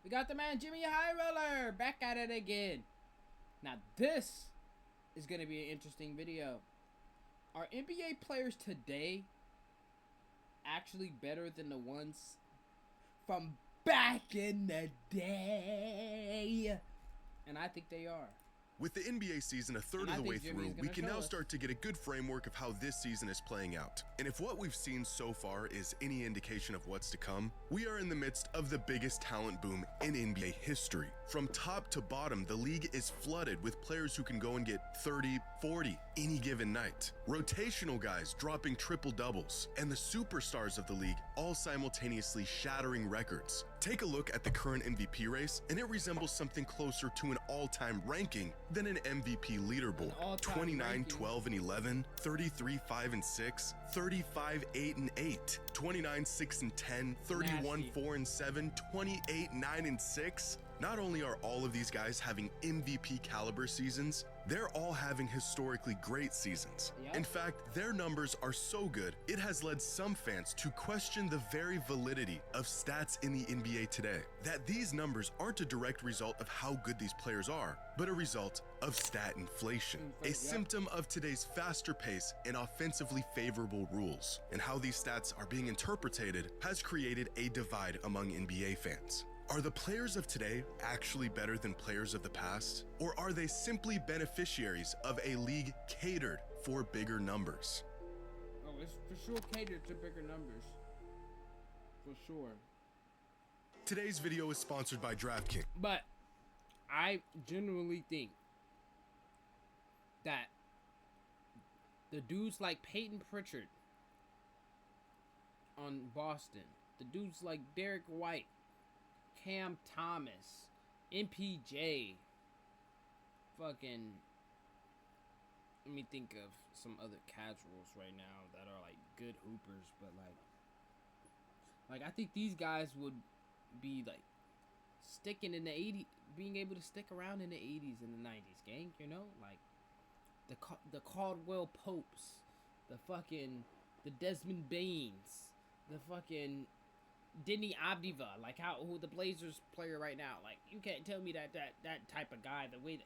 We got the man Jimmy High Roller back at it again. Now this is going to be an interesting video. Are NBA players today actually better than the ones from back in the day? And I think they are. With the NBA season a third of the way through, we can now start to get a good framework of how this season is playing out. And if what we've seen so far is any indication of what's to come, we are in the midst of the biggest talent boom in NBA history. From top to bottom, the league is flooded with players who can go and get 30, 40 any given night. Rotational guys dropping triple doubles, and the superstars of the league all simultaneously shattering records. Take a look at the current MVP race, and it resembles something closer to an all-time ranking than an MVP leaderboard. 29, 12, and 11, 33, 5, and 6, 35, 8, and 8, 29, 6, and 10, 31, 4, and 7, 28, 9, and 6. Not only are all of these guys having MVP caliber seasons, they're all having historically great seasons. Yep. In fact, their numbers are so good, it has led some fans to question the very validity of stats in the NBA today. That these numbers aren't a direct result of how good these players are, but a result of stat inflation, a symptom of today's faster pace and offensively favorable rules. And how these stats are being interpreted has created a divide among NBA fans. Are the players of today actually better than players of the past? Or are they simply beneficiaries of a league catered for bigger numbers? Oh, it's for sure catered to bigger numbers. For sure. Today's video is sponsored by DraftKings. But I genuinely think that the dudes like Peyton Pritchard on Boston, the dudes like Derek White, Cam Thomas, MPJ, fucking, let me think of some other casuals right now that are like good hoopers, but like I think these guys would be like sticking in the 80s, being able to stick around in the 80s and the 90s, gang, you know, like the Caldwell Popes, the Desmond Baines, the fucking Denny Abdiva, like who the Blazers player right now. Like, you can't tell me that type of guy, the way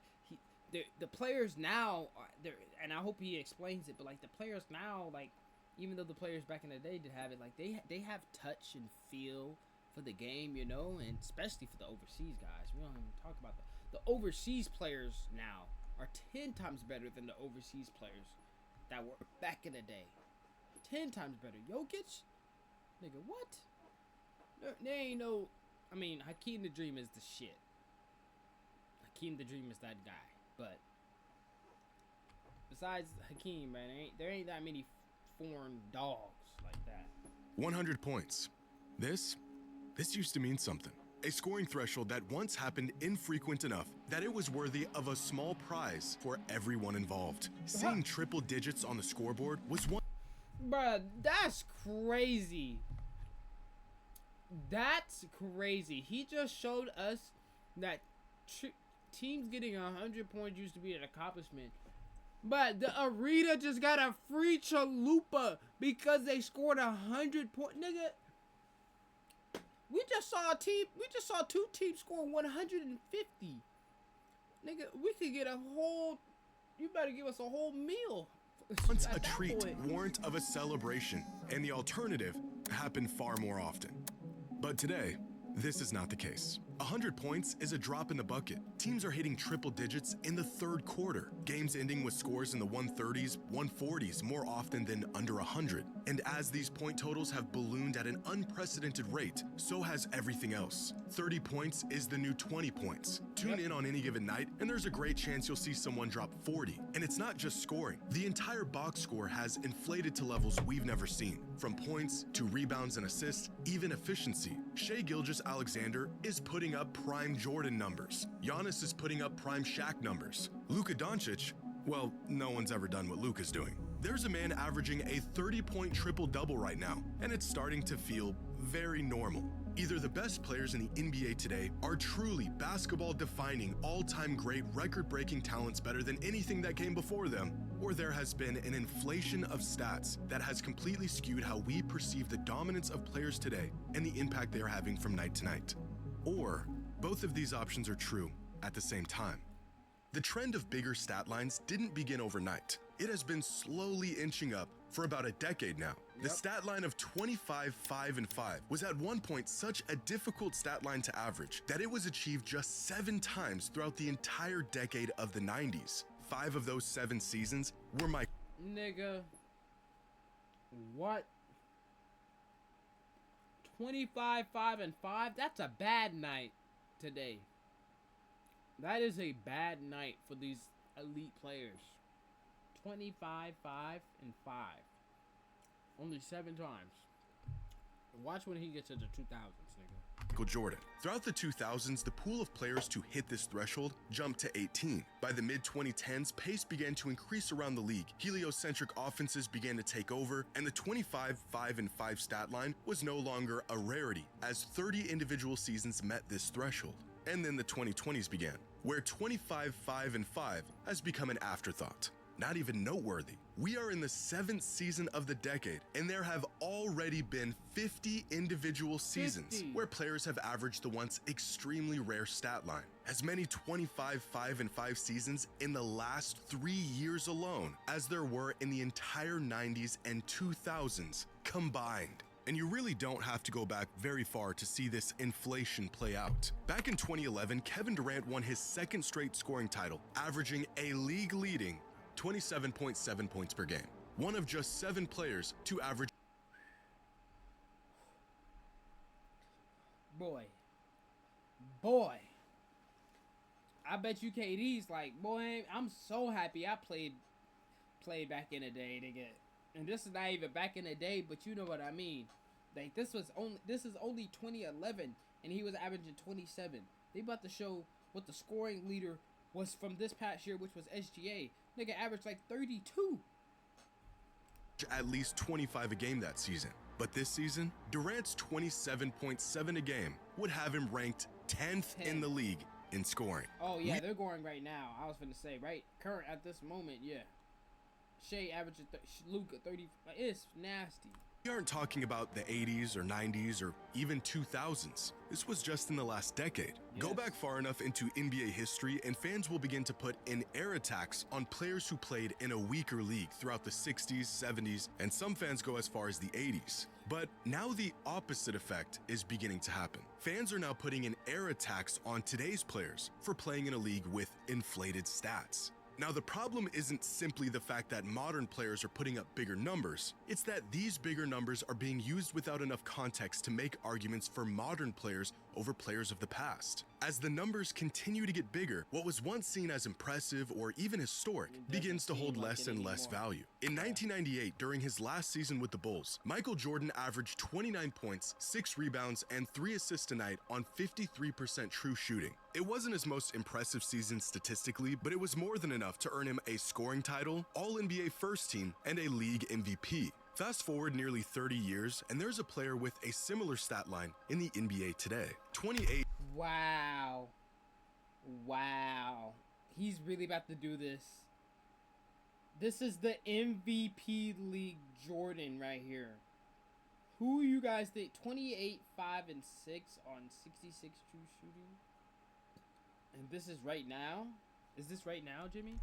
that the players now are there, and I hope he explains it, but like the players now, like, even though the players back in the day did have it, like they have touch and feel for the game, you know, and especially for the overseas guys. We don't even talk about the overseas players now are 10 times better than the overseas players that were back in the day. 10 times better. Jokic? Nigga, what? There ain't no... I mean, Hakeem the Dream is the shit. Hakeem the Dream is that guy. But besides Hakeem, man, there ain't that many foreign dogs like that. 100 points. This used to mean something. A scoring threshold that once happened infrequent enough that it was worthy of a small prize for everyone involved. Seeing triple digits on the scoreboard was one... Bruh, that's crazy. That's crazy. He just showed us that teams getting 100 points used to be an accomplishment. But the Arena just got a free chalupa because they scored 100 points. Nigga, we just saw two teams score 150. Nigga, we could get a whole... You better give us a whole meal. Once a treat, warrant of a celebration, and the alternative happened far more often. But today, this is not the case. 100 points is a drop in the bucket. Teams are hitting triple digits in the third quarter. Games ending with scores in the 130s, 140s more often than under 100. And as these point totals have ballooned at an unprecedented rate, so has everything else. 30 points is the new 20 points. Tune in on any given night, and there's a great chance you'll see someone drop 40. And it's not just scoring. The entire box score has inflated to levels we've never seen. From points to rebounds and assists, even efficiency. Shai Gilgeous-Alexander is putting up prime Jordan numbers. Giannis is putting up prime Shaq numbers. Luka Doncic, well, no one's ever done what Luka's doing. There's a man averaging a 30-point triple-double right now, and it's starting to feel very normal. Either the best players in the NBA today are truly basketball-defining, all-time great, record-breaking talents better than anything that came before them, or there has been an inflation of stats that has completely skewed how we perceive the dominance of players today and the impact they are having from night to night. Or Both of these options are true at the same time. The trend of bigger stat lines didn't begin overnight. It has been slowly inching up for about a decade now. The stat line of 25, 5, and 5 was at one point such a difficult stat line to average that it was achieved just 7 times throughout the entire decade of the 90s. 5 of those 7 seasons were my Nigga. What? 25, 5, and 5? That's a bad night today. That is a bad night for these elite players. 25, 5, and 5. Only 7 times. Watch when he gets into 2000s, nigga. Michael Jordan. Throughout the 2000s, the pool of players to hit this threshold jumped to 18. By the mid-2010s, pace began to increase around the league. Heliocentric offenses began to take over, and the 25, 5, and 5 stat line was no longer a rarity, as 30 individual seasons met this threshold. And then the 2020s began, where 25, 5, and 5 has become an afterthought. Not even noteworthy. We are in the 7th season of the decade, and there have already been 50 individual seasons where players have averaged the once extremely rare stat line. As many 25, 5, and 5 seasons in the last 3 years alone as there were in the entire 90s and 2000s combined. And you really don't have to go back very far to see this inflation play out. Back in 2011, Kevin Durant won his 2nd straight scoring title, averaging a league-leading 27.7 points per game. One of just 7 players to average. Boy. I bet you KD's like, boy, I'm so happy I played back in the day to get. And this is not even back in the day, but you know what I mean. Like this is only 2011, and he was averaging 27. They about to show what the scoring leader was from this past year, which was SGA. Nigga averaged like 32. At least 25 a game that season. But this season, Durant's 27.7 a game would have him ranked 10th in the league in scoring. Oh yeah, they're going right now. I was finna say current at this moment, yeah. Shea averaging Luka 30. It's nasty. We aren't talking about the 80s or 90s or even 2000s. This was just in the last decade. Yes. Go back far enough into NBA history and fans will begin to put in air attacks on players who played in a weaker league throughout the 60s, 70s, and some fans go as far as the 80s. But now the opposite effect is beginning to happen. Fans are now putting in air attacks on today's players for playing in a league with inflated stats. Now, the problem isn't simply the fact that modern players are putting up bigger numbers. It's that these bigger numbers are being used without enough context to make arguments for modern players over players of the past. As the numbers continue to get bigger, what was once seen as impressive or even historic begins to hold less and less value. In 1998, during his last season with the Bulls, Michael Jordan averaged 29 points, 6 rebounds, and 3 assists a night on 53% true shooting. It wasn't his most impressive season statistically, but it was more than enough to earn him a scoring title, All-NBA First Team, and a league MVP. Fast forward nearly 30 years, and there's a player with a similar stat line in the NBA today. 28. Wow. He's really about to do this. This is the MVP League Jordan right here. Who you guys think? 28, 5, and 6 on 66 true shooting? And this is right now? Is this right now, Jimmy?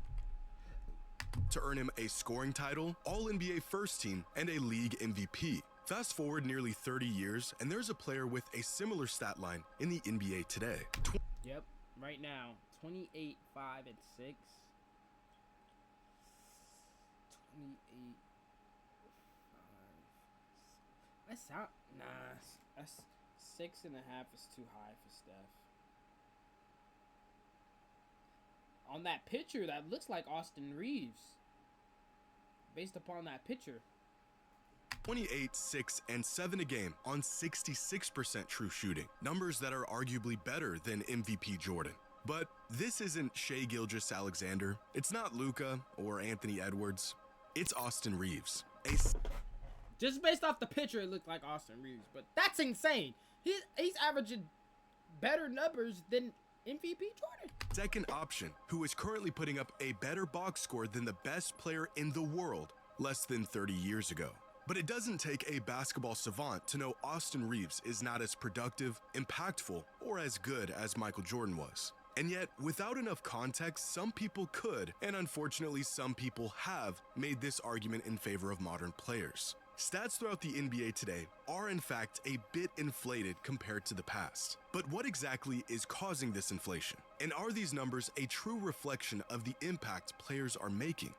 To earn him a scoring title, All-NBA First Team, and a league MVP. Fast forward nearly 30 years, and there's a player with a similar stat line in the NBA today. Yep, right now, 28, 5, and 6. 28, 5. That's not, that's 6.5 is too high for Steph. On that picture, that looks like Austin Reeves. Based upon that picture. 28, 6, and 7 a game on 66% true shooting. Numbers that are arguably better than MVP Jordan. But this isn't Shai Gilgeous-Alexander. It's not Luka or Anthony Edwards. It's Austin Reeves. Just based off the picture, it looked like Austin Reeves. But that's insane. He's averaging better numbers than MVP Jordan. Second option, who is currently putting up a better box score than the best player in the world less than 30 years ago. But it doesn't take a basketball savant to know Austin Reeves is not as productive, impactful, or as good as Michael Jordan was. And yet, without enough context, some people could, and unfortunately some people have, made this argument in favor of modern players. Stats throughout the NBA today are in fact a bit inflated compared to the past. But what exactly is causing this inflation? And are these numbers a true reflection of the impact players are making?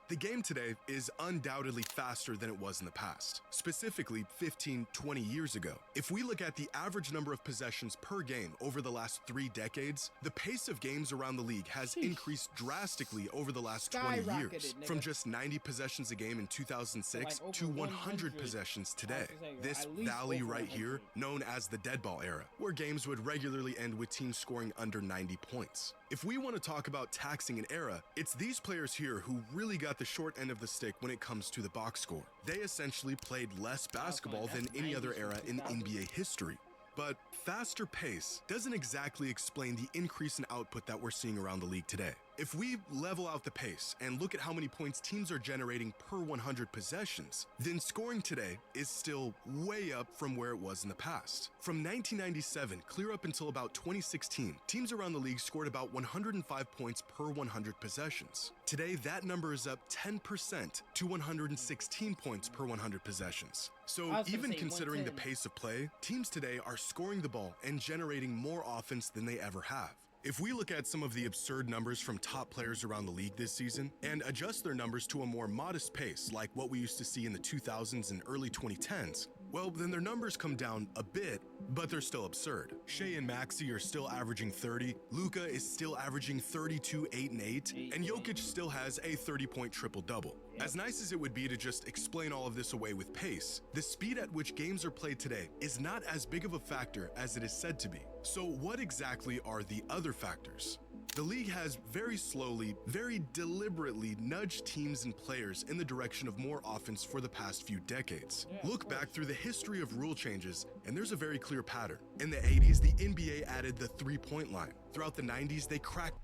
The game today is undoubtedly faster than it was in the past, specifically 15, 20 years ago. If we look at the average number of possessions per game over the last 3 decades, the pace of games around the league has increased drastically over the last 20 years, from just 90 possessions a game in 2006 to 100 possessions today. This valley right here, known as the dead ball era, where games would regularly end with teams scoring under 90 points. If we want to talk about taxing an era, it's these players here who really got the short end of the stick when it comes to the box score. They essentially played less basketball than any other era in NBA history. But faster pace doesn't exactly explain the increase in output that we're seeing around the league today. If we level out the pace and look at how many points teams are generating per 100 possessions, then scoring today is still way up from where it was in the past. From 1997 clear up until about 2016, teams around the league scored about 105 points per 100 possessions. Today, that number is up 10% to 116 points per 100 possessions. So even considering the pace of play, teams today are scoring the ball and generating more offense than they ever have. If we look at some of the absurd numbers from top players around the league this season and adjust their numbers to a more modest pace like what we used to see in the 2000s and early 2010s, well, then their numbers come down a bit, but they're still absurd. Shea and Maxey are still averaging 30, Luka is still averaging 32, 8, and 8, and Jokic still has a 30-point triple-double. As nice as it would be to just explain all of this away with pace, the speed at which games are played today is not as big of a factor as it is said to be. So what exactly are the other factors? The league has very slowly, very deliberately nudged teams and players in the direction of more offense for the past few decades. Look back through the history of rule changes, and there's a very clear pattern. In the 80s, the NBA added the three-point line. Throughout the 90s, they cracked.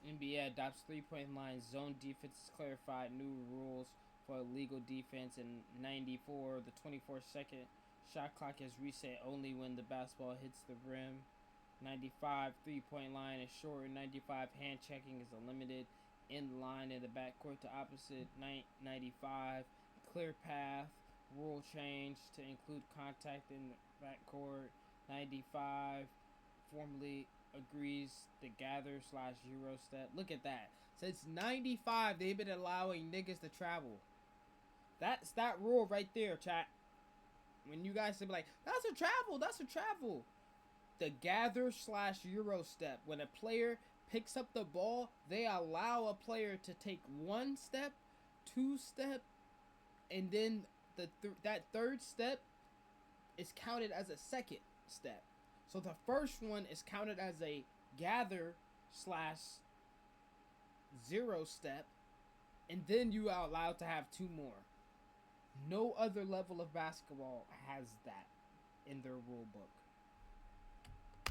NBA adopts three-point line, zone defense is clarified, new rules for illegal defense. In 94, the 24-second shot clock is reset only when the basketball hits the rim. 95, three-point line is shortened. 95, hand checking is eliminated. In line in the backcourt to opposite. 95, clear path rule change to include contact in the backcourt. 95, formally agrees the gather/Euro step. Look at that. Since 95, they've been allowing niggas to travel. That's that rule right there, chat. When you guys say like, that's a travel. The gather/Euro step. When a player picks up the ball, they allow a player to take 1 step, 2 step, and then that third step is counted as a second step. So the first one is counted as a gather/0 step, and then you are allowed to have 2 more. No other level of basketball has that in their rule book.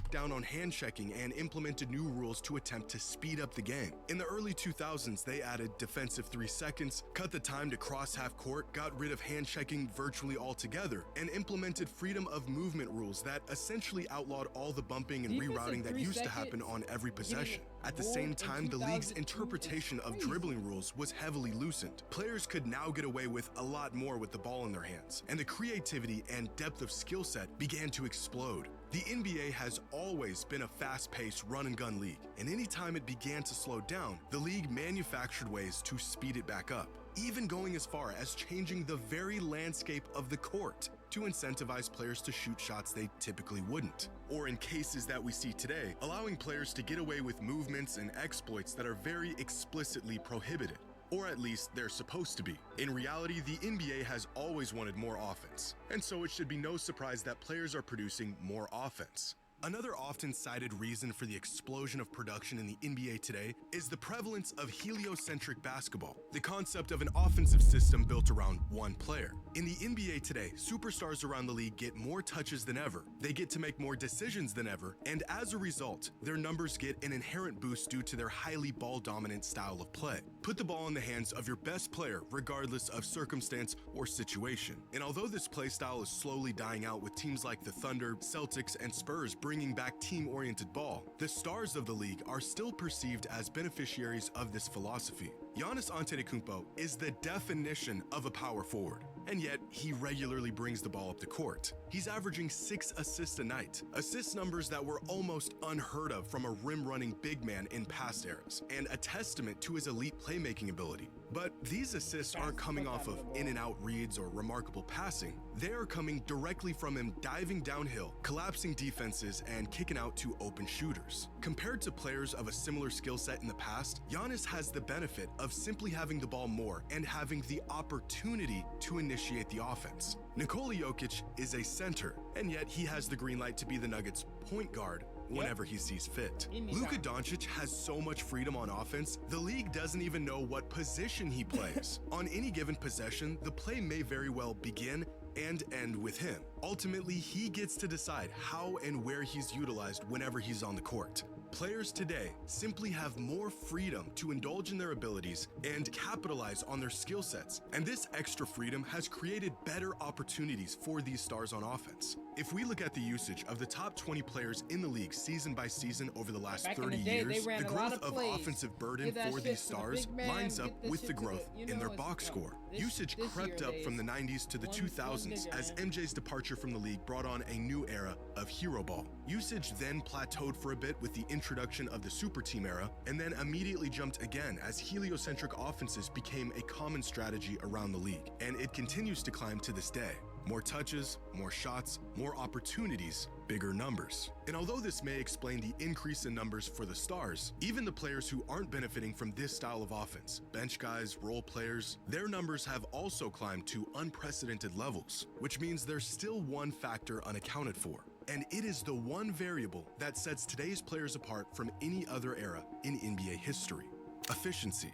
Down on hand checking and implemented new rules to attempt to speed up the game. In the early 2000s, they added defensive 3 seconds, cut the time to cross half court, got rid of hand checking virtually altogether, and implemented freedom of movement rules that essentially outlawed all the bumping and rerouting that used to happen on every possession. At the same time, the league's interpretation of dribbling rules was heavily loosened. Players could now get away with a lot more with the ball in their hands, and the creativity and depth of skill set began to explode. The NBA has always been a fast-paced run-and-gun league, and anytime it began to slow down, the league manufactured ways to speed it back up, even going as far as changing the very landscape of the court to incentivize players to shoot shots they typically wouldn't. Or in cases that we see today, allowing players to get away with movements and exploits that are very explicitly prohibited. Or at least they're supposed to be. In reality, the NBA has always wanted more offense, and so it should be no surprise that players are producing more offense. Another often cited reason for the explosion of production in the NBA today is the prevalence of heliocentric basketball, the concept of an offensive system built around one player. In the NBA today, superstars around the league get more touches than ever. They get to make more decisions than ever, and as a result, their numbers get an inherent boost due to their highly ball-dominant style of play. Put the ball in the hands of your best player, regardless of circumstance or situation. And although this play style is slowly dying out with teams like the Thunder, Celtics, and Spurs bringing back team-oriented ball, the stars of the league are still perceived as beneficiaries of this philosophy. Giannis Antetokounmpo is the definition of a power forward, and yet he regularly brings the ball up the court. He's averaging 6 assists a night, assist numbers that were almost unheard of from a rim-running big man in past eras, and a testament to his elite playmaking ability. But these assists aren't coming off of in-and-out reads or remarkable passing. They are coming directly from him diving downhill, collapsing defenses, and kicking out to open shooters. Compared to players of a similar skill set in the past, Giannis has the benefit of simply having the ball more and having the opportunity to initiate the offense. Nikola Jokic is a center, and yet he has the green light to be the Nuggets' point guard whenever he sees fit. Luka Doncic has so much freedom on offense, the league doesn't even know what position he plays. On any given possession, the play may very well begin and end with him. Ultimately, he gets to decide how and where he's utilized whenever he's on the court. Players today simply have more freedom to indulge in their abilities and capitalize on their skill sets, and this extra freedom has created better opportunities for these stars on offense. If we look at the usage of the top 20 players in the league season by season over the last 30 years, the growth of offensive burden for these stars lines up with the growth in their box score. Usage crept up from the 90s to the 2000s as MJ's departure from the league brought on a new era of hero ball. Usage then plateaued for a bit with the introduction of the super team era, and then immediately jumped again as heliocentric offenses became a common strategy around the league, and it continues to climb to this day. More touches, more shots, more opportunities, bigger numbers. And although this may explain the increase in numbers for the stars, even the players who aren't benefiting from this style of offense, bench guys, role players, their numbers have also climbed to unprecedented levels, which means there's still one factor unaccounted for. And it is the one variable that sets today's players apart from any other era in NBA history: efficiency.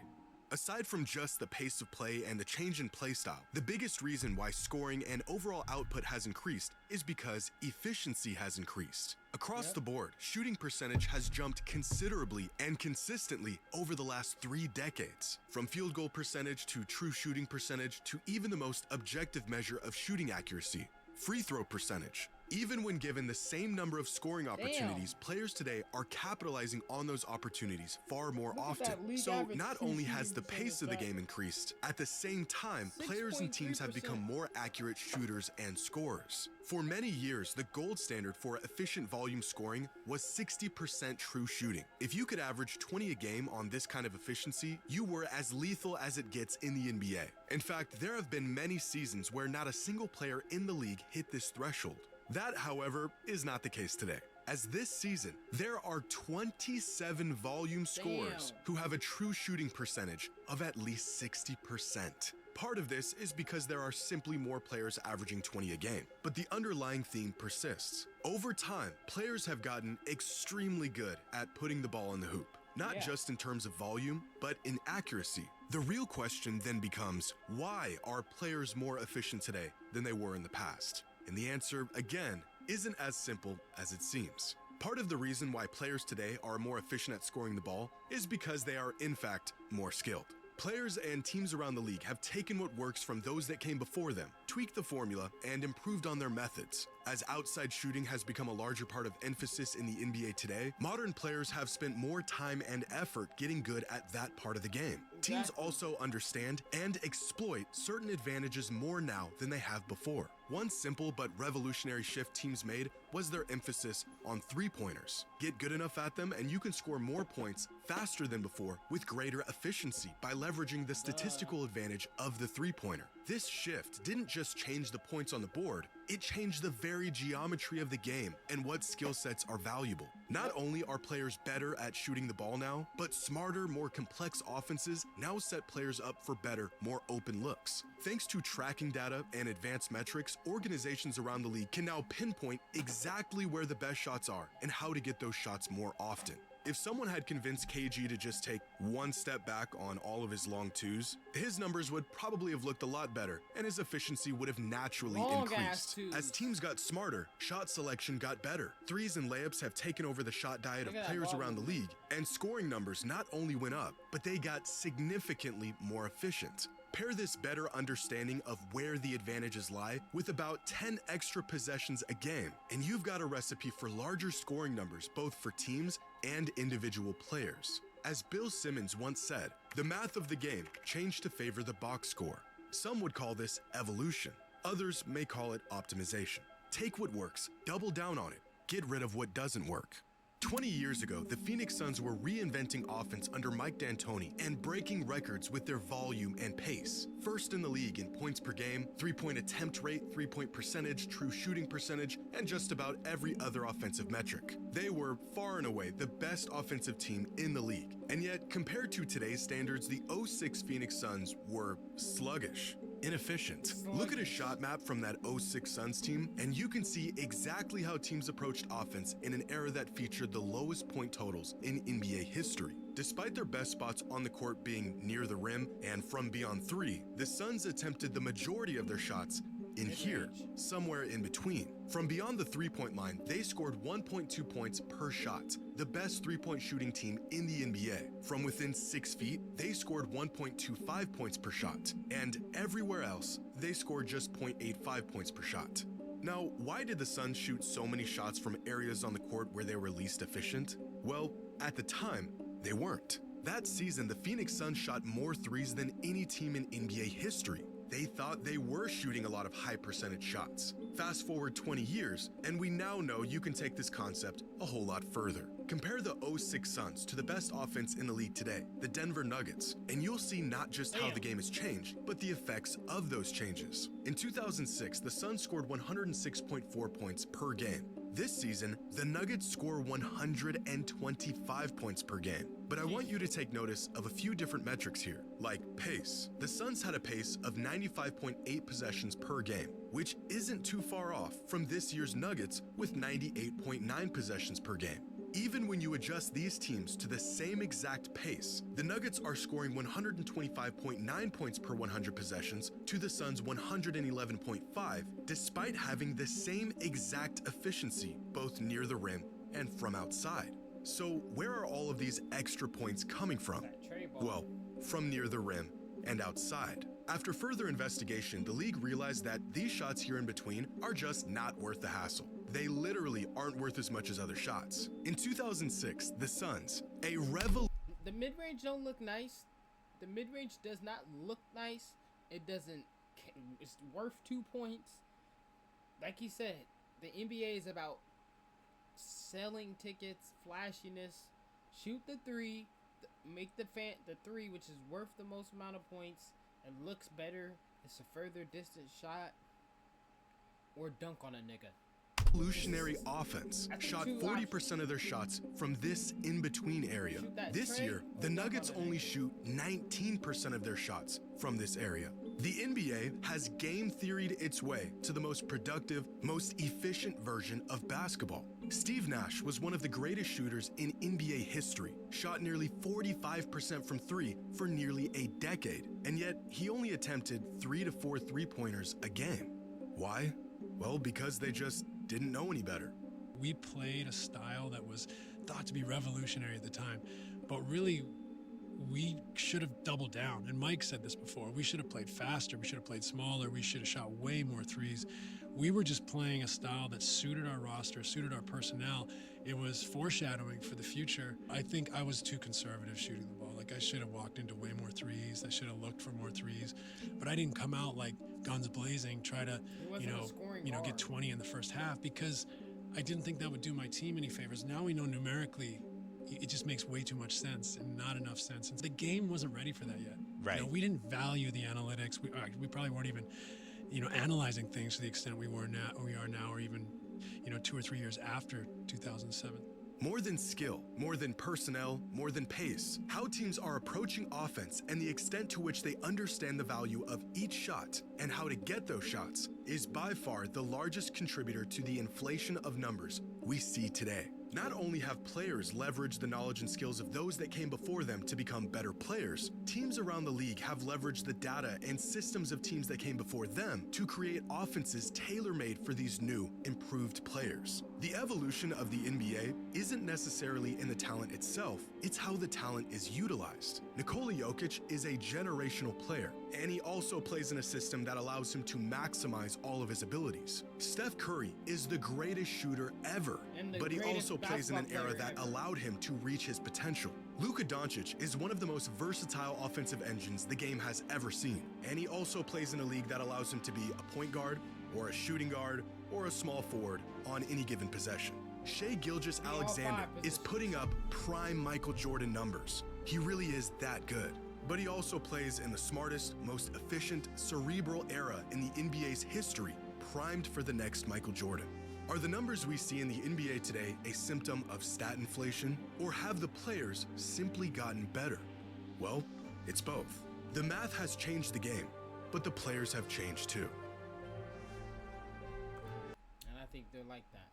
Aside from just the pace of play and the change in play style, the biggest reason why scoring and overall output has increased is because efficiency has increased. Across the board, shooting percentage has jumped considerably and consistently over the last 3 decades. From field goal percentage to true shooting percentage to even the most objective measure of shooting accuracy, free throw percentage. Even when given the same number of scoring opportunities, players today are capitalizing on those opportunities far more often. So not only has the pace of the game increased, at the same time, players and teams have become more accurate shooters and scorers. For many years, the gold standard for efficient volume scoring was 60% true shooting. If you could average 20 a game on this kind of efficiency, you were as lethal as it gets in the NBA. In fact, there have been many seasons where not a single player in the league hit this threshold. That, however, is not the case today, as this season, there are 27 volume scorers who have a true shooting percentage of at least 60%. Part of this is because there are simply more players averaging 20 a game, but the underlying theme persists. Over time, players have gotten extremely good at putting the ball in the hoop, not just in terms of volume, but in accuracy. The real question then becomes, why are players more efficient today than they were in the past? And the answer, again, isn't as simple as it seems. Part of the reason why players today are more efficient at scoring the ball is because they are, in fact, more skilled. Players and teams around the league have taken what works from those that came before them, tweaked the formula, and improved on their methods. As outside shooting has become a larger part of emphasis in the NBA today, modern players have spent more time and effort getting good at that part of the game. Teams also understand and exploit certain advantages more now than they have before. One simple but revolutionary shift teams made was their emphasis on three-pointers. Get good enough at them and you can score more points faster than before with greater efficiency by leveraging the statistical advantage of the three-pointer. This shift didn't just change the points on the board, it changed the very geometry of the game and what skill sets are valuable. Not only are players better at shooting the ball now, but smarter, more complex offenses now set players up for better, more open looks. Thanks to tracking data and advanced metrics, organizations around the league can now pinpoint exactly where the best shots are and how to get those shots more often. If someone had convinced KG to just take one step back on all of his long twos, his numbers would probably have looked a lot better, and his efficiency would have naturally increased. As teams got smarter, shot selection got better. Threes and layups have taken over the shot diet of players around the league, and scoring numbers not only went up, but they got significantly more efficient. Pair this better understanding of where the advantages lie with about 10 extra possessions a game, and you've got a recipe for larger scoring numbers both for teams and individual players. As Bill Simmons once said, the math of the game changed to favor the box score. Some would call this evolution. Others may call it optimization. Take what works, double down on it, get rid of what doesn't work. 20 years ago, the Phoenix Suns were reinventing offense under Mike D'Antoni and breaking records with their volume and pace. First in the league in points per game, three-point attempt rate, three-point percentage, true shooting percentage, and just about every other offensive metric. They were far and away the best offensive team in the league. And yet, compared to today's standards, the 06 Phoenix Suns were sluggish. Inefficient. Look at a shot map from that 06 Suns team, and you can see exactly how teams approached offense in an era that featured the lowest point totals in NBA history. Despite their best spots on the court being near the rim and from beyond three, the Suns attempted the majority of their shots in here, somewhere in between. From beyond the three-point line, they scored 1.2 points per shot, the best three-point shooting team in the NBA. From within 6 feet, they scored 1.25 points per shot, and everywhere else, they scored just 0.85 points per shot. Now, why did the Suns shoot so many shots from areas on the court where they were least efficient? Well, at the time, they weren't. That season, the Phoenix Suns shot more threes than any team in NBA history. They thought they were shooting a lot of high percentage shots. Fast forward 20 years, and we now know you can take this concept a whole lot further. Compare the 06 Suns to the best offense in the league today, the Denver Nuggets, and you'll see not just how the game has changed, but the effects of those changes. In 2006, the Suns scored 106.4 points per game. This season, the Nuggets score 125 points per game. But I want you to take notice of a few different metrics here, like pace. The Suns had a pace of 95.8 possessions per game, which isn't too far off from this year's Nuggets with 98.9 possessions per game. Even when you adjust these teams to the same exact pace, the Nuggets are scoring 125.9 points per 100 possessions to the Suns' 111.5, despite having the same exact efficiency, both near the rim and from outside. So where are all of these extra points coming from? Well, from near the rim and outside. After further investigation, the league realized that these shots here in between are just not worth the hassle. They literally aren't worth as much as other shots. In 2006, the Suns, The mid-range don't look nice. The mid-range does not look nice. It doesn't. It's worth 2 points. Like you said, the NBA is about selling tickets, flashiness. Shoot the three, make the three, which is worth the most amount of points and looks better. It's a further distance shot, or dunk on a nigga. Revolutionary offense shot 40% of their shots from this in-between area. This year, the Nuggets only shoot 19% of their shots from this area. The NBA has game theoried its way to the most productive, most efficient version of basketball. Steve Nash was one of the greatest shooters in NBA history, shot nearly 45% from three for nearly a decade, and yet he only attempted 3 to 4 three-pointers a game. Why? Well, because they just didn't know any better. We played a style that was thought to be revolutionary at the time, but really we should have doubled down. And Mike said this before, we should have played faster, we should have played smaller, we should have shot way more threes. We were just playing a style that suited our roster, suited our personnel. It was foreshadowing for the future. I think I was too conservative shooting the ball. Like, I should have walked into way more threes. I should have looked for more threes, but I didn't come out like guns blazing, try to, get 20 in the first half, because I didn't think that would do my team any favors. Now we know numerically it just makes way too much sense and not enough sense. And the game wasn't ready for that yet. Right. We didn't value the analytics. We probably weren't even, analyzing things to the extent we are now, or even, 2 or 3 years after 2007. More than skill, more than personnel, more than pace, how teams are approaching offense and the extent to which they understand the value of each shot and how to get those shots is by far the largest contributor to the inflation of numbers we see today. Not only have players leveraged the knowledge and skills of those that came before them to become better players, teams around the league have leveraged the data and systems of teams that came before them to create offenses tailor-made for these new, improved players. The evolution of the NBA isn't necessarily in the talent itself, it's how the talent is utilized. Nikola Jokic is a generational player, and he also plays in a system that allows him to maximize all of his abilities. Steph Curry is the greatest shooter ever, but he also plays in an era that allowed him to reach his potential. Luka Doncic is one of the most versatile offensive engines the game has ever seen, and he also plays in a league that allows him to be a point guard, or a shooting guard, or a small forward on any given possession. Shai Gilgeous-Alexander is putting up prime Michael Jordan numbers. He really is that good. But he also plays in the smartest, most efficient, cerebral era in the NBA's history, primed for the next Michael Jordan. Are the numbers we see in the NBA today a symptom of stat inflation, or have the players simply gotten better? Well, it's both. The math has changed the game, but the players have changed too. And I think they're like that.